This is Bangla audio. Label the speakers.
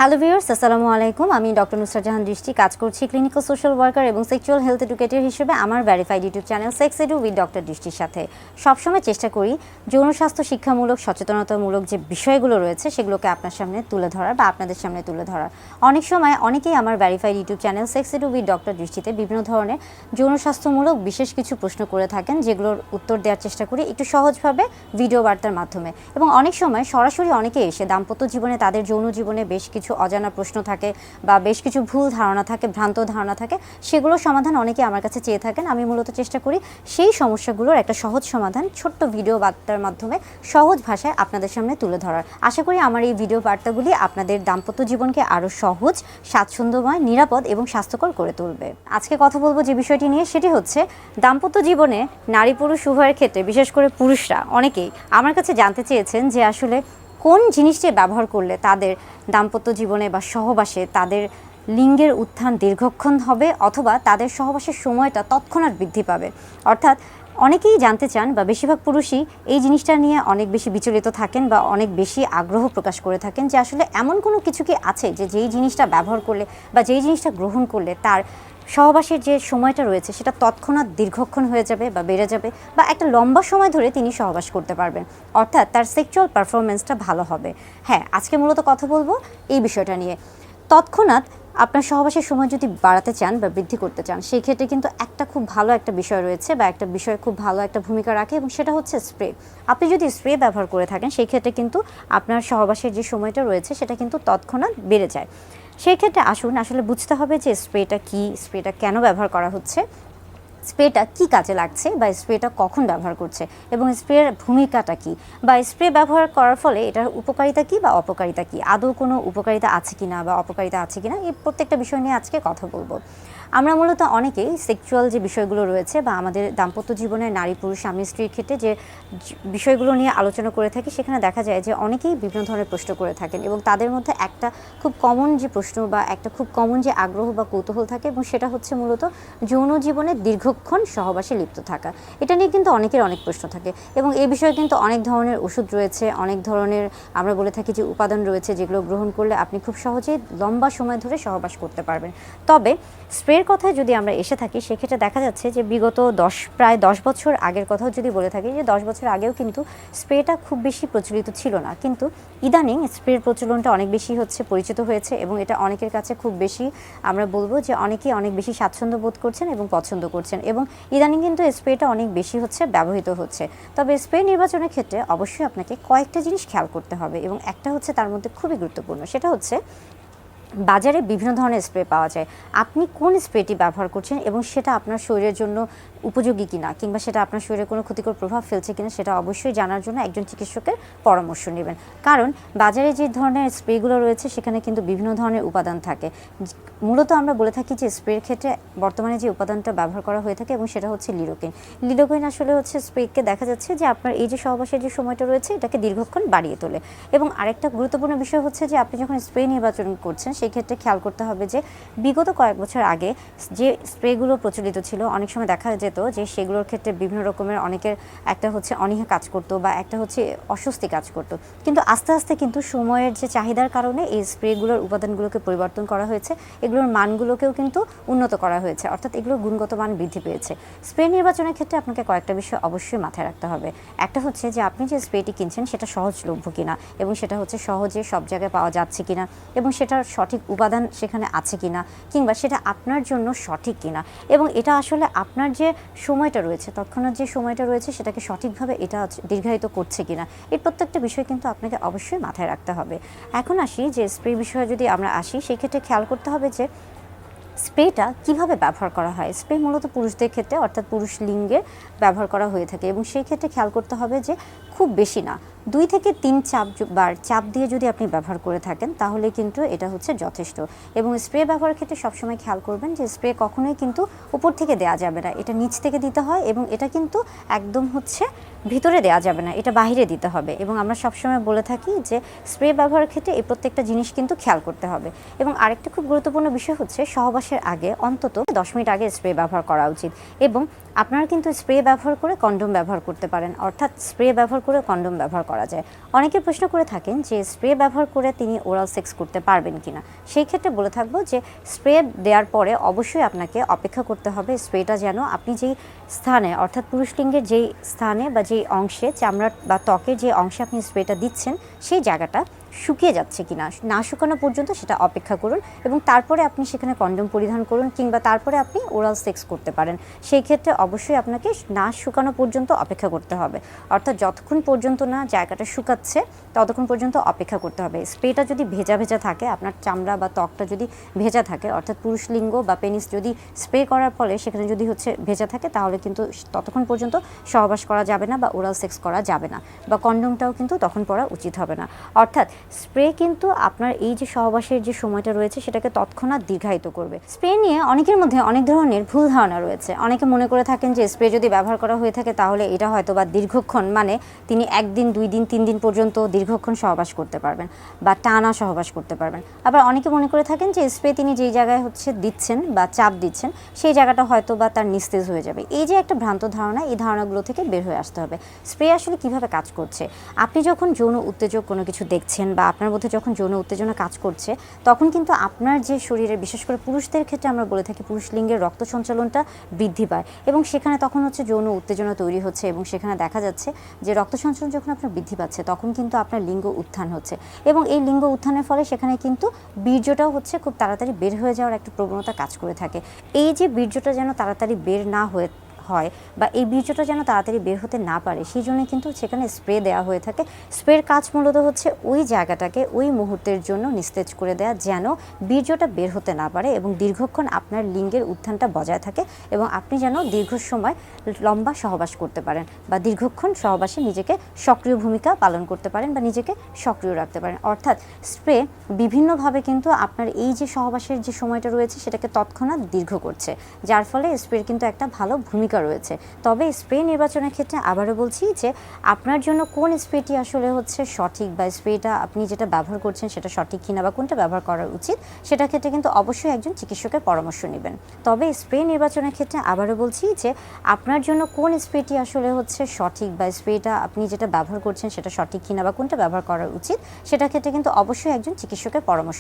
Speaker 1: হ্যালো ভিউয়ার্স, আসসালামু আলাইকুম। আমি ডক্টর নুসরাত জাহান দৃষ্টি, কাজ করছি ক্লিনিক্যাল সোশ্যাল ওয়ার্কার এবং সেক্সুয়াল হেলথ এডুকেটর হিসেবে আমার verified YouTube channel sex edu with doctor দৃষ্টির সাথে সবসময় চেষ্টা করি যৌন স্বাস্থ্য শিক্ষামূলক সচেতনতামূলক যে বিষয়গুলো রয়েছে সেগুলোকে আপনার সামনে তুলে ধরার বা আপনাদের সামনে তুলে ধরার। অনেক সময় অনেকেই আমার verified YouTube channel sex edu with doctor দৃষ্টিতে বিভিন্ন ধরনের যৌন স্বাস্থ্যমূলক বিশেষ কিছু প্রশ্ন করে থাকেন, যেগুলোর উত্তর দেওয়ার চেষ্টা করি একটু সহজভাবে ভিডিও বার্তার মাধ্যমে। এবং অনেক সময় সরাসরি অনেকে এসে দাম্পত্য জীবনে তাদের যৌন জীবনে বেশ কিছু অজানা প্রশ্ন থাকে বা বেশ কিছু ভুল ধারণা থাকে, ভ্রান্ত ধারণা থাকে, সেগুলোর সমাধান অনেকে আমার কাছে চেয়ে থাকেন। আমি মূলত চেষ্টা করি সেই সমস্যাগুলোর একটা সহজ সমাধান ছোট্ট ভিডিও বার্তার মাধ্যমে সহজ ভাষায় আপনাদের সামনে তুলে ধরার। আশা করি আমার এই ভিডিও বার্তাগুলি আপনাদের দাম্পত্য জীবনকে আরও সহজ, স্বাচ্ছন্দ্যময়, নিরাপদ এবং স্বাস্থ্যকর করে তুলবে। আজকে কথা বলবো যে বিষয়টি নিয়ে, সেটি হচ্ছে দাম্পত্য জীবনে নারী পুরুষ উভয়ের ক্ষেত্রে, বিশেষ করে পুরুষরা অনেকেই আমার কাছে জানতে চেয়েছেন যে আসলে কোন জিনিসটি ব্যবহার করলে তাদের দাম্পত্য জীবনে বা সহবাসে তাদের লিঙ্গের উত্থান দীর্ঘক্ষণ হবে অথবা তাদের সহবাসের সময়টা তৎক্ষণাৎ বৃদ্ধি পাবে। অর্থাৎ অনেকেই জানতে চান বা বেশিরভাগ পুরুষই এই জিনিসটা নিয়ে অনেক বেশি বিচলিত থাকেন বা অনেক বেশি আগ্রহ প্রকাশ করে থাকেন যে আসলে এমন কোনো কিছু কি আছে যে যেই জিনিসটা ব্যবহার করলে বা যেই জিনিসটা গ্রহণ করলে তার সহবাসের যে সময়টা রয়েছে সেটা তৎক্ষণাৎ দীর্ঘক্ষণ হয়ে যাবে বা বেড়ে যাবে বা একটা লম্বা সময় ধরে তিনি সহবাস করতে পারবেন, অর্থাৎ তার সেক্সুয়াল পারফরমেন্সটা ভালো হবে। হ্যাঁ, আজকে মূলত কথা বলবো এই বিষয়টা নিয়ে। তৎক্ষণাৎ আপনার সহবাসের সময় যদি বাড়াতে চান বা বৃদ্ধি করতে চান, সেই ক্ষেত্রে কিন্তু একটা খুব ভালো একটা বিষয় রয়েছে বা একটা বিষয় খুব ভালো একটা ভূমিকা রাখে, এবং সেটা হচ্ছে স্প্রে। আপনি যদি স্প্রে ব্যবহার করে থাকেন সেই ক্ষেত্রে কিন্তু আপনার সহবাসের যে সময়টা রয়েছে সেটা কিন্তু তৎক্ষণাৎ বেড়ে যায়। সেই ক্ষেত্রে আসুন আসলে বুঝতে হবে যে স্প্রেটা কী, স্প্রেটা কেন ব্যবহার করা হচ্ছে, স্প্রেটা কী কাজে লাগছে বা স্প্রেটা কখন ব্যবহার করছে, এবং স্প্রের ভূমিকাটা কী বা স্প্রে ব্যবহার করার ফলে এটার উপকারিতা কী বা অপকারিতা কী, আদৌ কোনো উপকারিতা আছে কি না বা অপকারিতা আছে কি না, এই প্রত্যেকটা বিষয় নিয়ে আজকে কথা বলবো। আমরা মূলত অনেকেই সেক্সুয়াল যে বিষয়গুলো রয়েছে বা আমাদের দাম্পত্য জীবনে নারী পুরুষ স্বামী স্ত্রীর ক্ষেত্রে যে বিষয়গুলো নিয়ে আলোচনা করে থাকি, সেখানে দেখা যায় যে অনেকেই বিভিন্ন ধরনের প্রশ্ন করে থাকেন এবং তাদের মধ্যে একটা খুব কমন যে প্রশ্ন বা একটা খুব কমন যে আগ্রহ বা কৌতূহল থাকে, এবং সেটা হচ্ছে মূলত যৌন জীবনে দীর্ঘক্ষণ সহবাসে লিপ্ত থাকা। এটা নিয়ে কিন্তু অনেকের অনেক প্রশ্ন থাকে, এবং এই বিষয়ে কিন্তু অনেক ধরনের ওষুধ রয়েছে, অনেক ধরনের আমরা বলে থাকি যে উপাদান রয়েছে, যেগুলো গ্রহণ করলে আপনি খুব সহজেই লম্বা সময় ধরে সহবাস করতে পারবেন। তবে স্প্রের কথায় যদি আমরা এসে থাকি, সেক্ষেত্রে দেখা যাচ্ছে যে বিগত প্রায় 10 বছর আগের কথাও যদি বলে থাকি, যে 10 বছর আগেও কিন্তু স্প্রেটা খুব বেশি প্রচলিত ছিল না, কিন্তু ইদানিং স্প্রের প্রচলনটা অনেক বেশি পরিচিত হয়েছে, এবং এটা অনেকের কাছে খুব বেশি, আমরা বলবো যে অনেকেই অনেক বেশি স্বাচ্ছন্দ্য বোধ করছেন এবং পছন্দ করছেন, এবং ইদানিং কিন্তু স্প্রেটা অনেক বেশি ব্যবহৃত হচ্ছে। তবে স্প্রে নির্বাচনের ক্ষেত্রে অবশ্যই আপনাকে কয়েকটা জিনিস খেয়াল করতে হবে, এবং একটা হচ্ছে তার মধ্যে খুবই গুরুত্বপূর্ণ, সেটা হচ্ছে বাজারে বিভিন্ন ধরনের স্প্রে পাওয়া যায়। আপনি কোন স্প্রেটি ব্যবহার করছেন এবং সেটা আপনার শরীরের জন্য উপযোগী কিনা, কিংবা সেটা আপনার শরীরে কোনো ক্ষতিকর প্রভাব ফেলছে কিনা, সেটা অবশ্যই জানার জন্য একজন চিকিৎসকের পরামর্শ নেবেন। কারণ বাজারে যে ধরনের স্প্রেগুলো রয়েছে সেখানে কিন্তু বিভিন্ন ধরনের উপাদান থাকে। মূলত আমরা বলে থাকি যে স্প্রের ক্ষেত্রে বর্তমানে যে উপাদানটা ব্যবহার করা হয়ে থাকে, এবং সেটা হচ্ছে লিডোকেইন। লিডোকেইন আসলে স্প্রেকে দেখা যাচ্ছে যে আপনার এই যে সহবাসের যে সময়টা রয়েছে এটাকে দীর্ঘক্ষণ বাড়িয়ে তোলে। এবং আরেকটা গুরুত্বপূর্ণ বিষয় হচ্ছে যে আপনি যখন স্প্রে নির্বাচন করছেন সেই ক্ষেত্রে খেয়াল করতে হবে যে বিগত কয়েক বছর আগে যে স্প্রেগুলো প্রচলিত ছিল, অনেক সময় দেখা যেত যে সেগুলোর ক্ষেত্রে বিভিন্ন রকমের অনেকের একটা অনীহা কাজ করতো বা একটা অস্বস্তি কাজ করতো, কিন্তু আস্তে আস্তে কিন্তু সময়ের যে চাহিদার কারণে এই স্প্রেগুলোর উপাদানগুলোকে পরিবর্তন করা হয়েছে, এগুলোর মানগুলোকেও কিন্তু উন্নত করা হয়েছে, অর্থাৎ এগুলোর গুণগত মান বৃদ্ধি পেয়েছে। স্প্রে নির্বাচনের ক্ষেত্রে আপনাকে কয়েকটা বিষয় অবশ্যই মাথায় রাখতে হবে। একটা হচ্ছে যে আপনি যে স্প্রেটি কিনছেন সেটা সহজলভ্য কিনা, এবং সেটা সহজে সব জায়গায় পাওয়া যাচ্ছে কিনা, এবং সেটার সঠিক উপাদান সেখানে আছে কিনা, কিংবা সেটা আপনার জন্য সঠিক কিনা, এবং এটা আসলে আপনার যে সময়টা রয়েছে, তৎক্ষণাৎ যে সময়টা রয়েছে সেটাকে সঠিকভাবে এটা দীর্ঘায়িত করছে কিনা, এই প্রত্যেকটা বিষয় কিন্তু আপনাকে অবশ্যই মাথায় রাখতে হবে। এখন আসি যে স্প্রে বিষয়ে যদি আমরা আসি, সেই ক্ষেত্রে খেয়াল করতে হবে যে স্প্রেটা কিভাবে ব্যবহার করা হয়। স্প্রে মূলত পুরুষদের ক্ষেত্রে, অর্থাৎ পুরুষ লিঙ্গে ব্যবহার করা হয়ে থাকে, এবং সেই ক্ষেত্রে খেয়াল করতে হবে যে খুব বেশি না, 2 থেকে 3 চাপ দিয়ে যদি আপনি ব্যবহার করে থাকেন তাহলে কিন্তু এটা যথেষ্ট। এবং স্প্রে ব্যবহারের ক্ষেত্রে সবসময় খেয়াল করবেন যে স্প্রে কখনোই কিন্তু উপর থেকে দেওয়া যাবে না, এটা নিচ থেকে দিতে হয়, এবং এটা কিন্তু একদম ভিতরে দেওয়া যাবে না, এটা বাহিরে দিতে হবে। এবং আমরা সবসময় বলে থাকি যে স্প্রে ব্যবহারের ক্ষেত্রে এই প্রত্যেকটা জিনিস কিন্তু খেয়াল করতে হবে। এবং আরেকটা খুব গুরুত্বপূর্ণ বিষয় সহবাসের আগে অন্তত 10 মিনিট আগে স্প্রে ব্যবহার করা উচিত, এবং আপনারা কিন্তু স্প্রে ব্যবহার করে কন্ডোম ব্যবহার করতে পারেন, অর্থাৎ স্প্রে ব্যবহার করে কন্ডোম ব্যবহার করা যায়। অনেকে প্রশ্ন করে থাকেন যে স্প্রে ব্যবহার করে তিনি ওরাল সেক্স করতে পারবেন কিনা। সেই ক্ষেত্রে বলে থাকবো যে স্প্রে দেওয়ার পরে অবশ্যই আপনাকে অপেক্ষা করতে হবে স্প্রেটা যেন আপনি যেই স্থানে অর্থাৎ পুরুষলিঙ্গের যেই স্থানে বা যেই অংশে চামড়া বা ত্বকের যে অংশে আপনি স্প্রেটা দিচ্ছেন সেই জায়গাটা শুকিয়ে যাচ্ছে কিনা, না শুকানো পর্যন্ত সেটা অপেক্ষা করুন এবং তারপরে আপনি সেখানে কন্ডোম পরিধান করুন কিংবা তারপরে আপনি ওরাল সেক্স করতে পারেন। সেই ক্ষেত্রে অবশ্যই আপনাকে না শুকানো পর্যন্ত অপেক্ষা করতে হবে, অর্থাৎ যতক্ষণ পর্যন্ত না জায়গাটা শুকাচ্ছে ততক্ষণ পর্যন্ত অপেক্ষা করতে হবে। স্প্রেটা যদি ভেজা ভেজা থাকে, আপনার চামড়া বা ত্বকটা যদি ভেজা থাকে অর্থাৎ পুরুষলিঙ্গ বা পেনিস যদি স্প্রে করার ফলে সেখানে যদি ভেজা থাকে তাহলে কিন্তু ততক্ষণ পর্যন্ত সহবাস করা যাবে না বা ওরাল সেক্স করা যাবে না বা কন্ডোমটাও কিন্তু তখন পরা উচিত হবে না। অর্থাৎ স্প্রে কিন্তু আপনার এই যে সহবাসের যে সময়টা রয়েছে সেটাকে তৎক্ষণাৎ দীর্ঘায়িত করবে। স্প্রে নিয়ে অনেকের মধ্যে অনেক ধরনের ভুল ধারণা রয়েছে। অনেকে মনে করে থাকেন যে স্প্রে যদি ব্যবহার করা হয়ে থাকে তাহলে এটা হয়তো বা দীর্ঘক্ষণ, মানে তিনি 1 দিন 2 দিন 3 দিন পর্যন্ত দীর্ঘক্ষণ সহবাস করতে পারবেন বা টানা সহবাস করতে পারবেন। আবার অনেকে মনে করে থাকেন যে স্প্রে তিনি যেই জায়গায় দিচ্ছেন বা চাপ দিচ্ছেন সেই জায়গাটা হয়তো বা তার নিস্তেজ হয়ে যাবে। এই যে একটা ভ্রান্ত ধারণা, এই ধারণাগুলো থেকে বের হয়ে আসতে হবে। স্প্রে আসলে কিভাবে কাজ করছে, আপনি যখন যৌন উত্তেজক কোনো কিছু দেখছেন বা আপনার মধ্যে যখন যৌন উত্তেজনা কাজ করছে তখন কিন্তু আপনার যে শরীরে, বিশেষ করে পুরুষদের ক্ষেত্রে আমরা বলে থাকি পুরুষলিঙ্গের রক্ত সঞ্চালনটা বৃদ্ধি পায় এবং সেখানে তখন যৌন উত্তেজনা তৈরি হচ্ছে এবং সেখানে দেখা যাচ্ছে যে রক্ত সঞ্চালন যখন আপনার বৃদ্ধি পাচ্ছে তখন কিন্তু আপনার লিঙ্গ উত্থান হচ্ছে এবং এই লিঙ্গ উত্থানের ফলে সেখানে কিন্তু বীর্যটাও খুব তাড়াতাড়ি বের হয়ে যাওয়ার একটা প্রবণতা কাজ করে থাকে। এই যে বীর্যটা যেন তাড়াতাড়ি বের না হয় বা এই বীর্যটা যেন তাড়াতাড়ি বের হতে না পারে সেই জন্য কিন্তু সেখানে স্প্রে দেওয়া হয়ে থাকে। স্প্রের কাজ মূলত ওই জায়গাটাকে ওই মুহূর্তের জন্য নিস্তেজ করে দেওয়া যেন বীর্যটা বের হতে না পারে এবং দীর্ঘক্ষণ আপনার লিঙ্গের উত্থানটা বজায় থাকে এবং আপনি যেন দীর্ঘ সময় লম্বা সহবাস করতে পারেন বা দীর্ঘক্ষণ সহবাসে নিজেকে সক্রিয় ভূমিকা পালন করতে পারেন বা নিজেকে সক্রিয় রাখতে পারেন। অর্থাৎ স্প্রে বিভিন্নভাবে কিন্তু আপনার এই যে সহবাসের যে সময়টা রয়েছে সেটাকে তৎক্ষণাৎ দীর্ঘ করছে, যার ফলে স্প্রের কিন্তু একটা ভালো ভূমিকা রয়েছে। তবে স্প্রে নির্বাচনের ক্ষেত্রে আবারও বলছি যে আপনার জন্য কোন স্প্রেটি আসলে সঠিক বা স্প্রেটা আপনি যেটা ব্যবহার করছেন সেটা সঠিক কিনা বা কোনটা ব্যবহার করা উচিত সেটা ক্ষেত্রে কিন্তু অবশ্যই একজন চিকিৎসকের পরামর্শ নেবেন। তবে স্প্রে নির্বাচনের ক্ষেত্রে আবারও বলছি যে আপনার জন্য কোন স্প্রেটি আসলে সঠিক বা স্প্রেটা আপনি যেটা ব্যবহার করছেন সেটা সঠিক কিনা বা কোনটা ব্যবহার করা উচিত সেটা ক্ষেত্রে কিন্তু অবশ্যই একজন চিকিৎসকের পরামর্শ